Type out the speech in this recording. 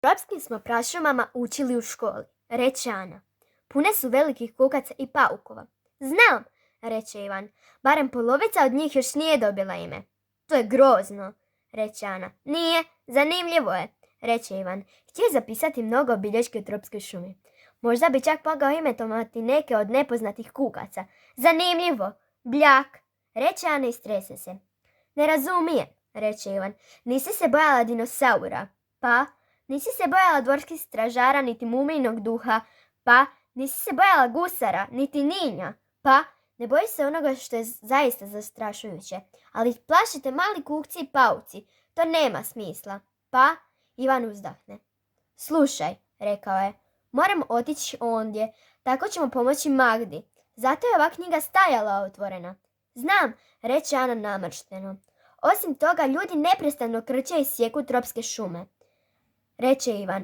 Tropskim smo prašumama učili u školi, reče Ana. Pune su velikih kukaca i paukova. Znam, reče Ivan. Barem polovica od njih još nije dobila ime. To je grozno, reče Ana. Nije, zanimljivo je, reče Ivan. Htio je zapisati mnogo bilješke u tropskoj šumi. Možda bi čak mogao imenovati neke od nepoznatih kukaca. Zanimljivo, bljak, reče Ana i strese se. Ne razumijem, reče Ivan. Nisi se bojala dinosaura, pa? Nisi se bojala dvorskih stražara, niti mumijnog duha, pa? Nisi se bojala gusara, niti ninja, pa? Ne boji se onoga što je zaista zastrašujuće, ali plašite mali kukci i pauci. To nema smisla, pa? Ivan uzdahne. Slušaj, rekao je, moram otići ondje, tako ćemo pomoći Magdi. Zato je ova knjiga stajala otvorena. Znam, reče Ana namršteno. Osim toga, ljudi neprestano krče i sjeku tropske šume. Reče Ivan,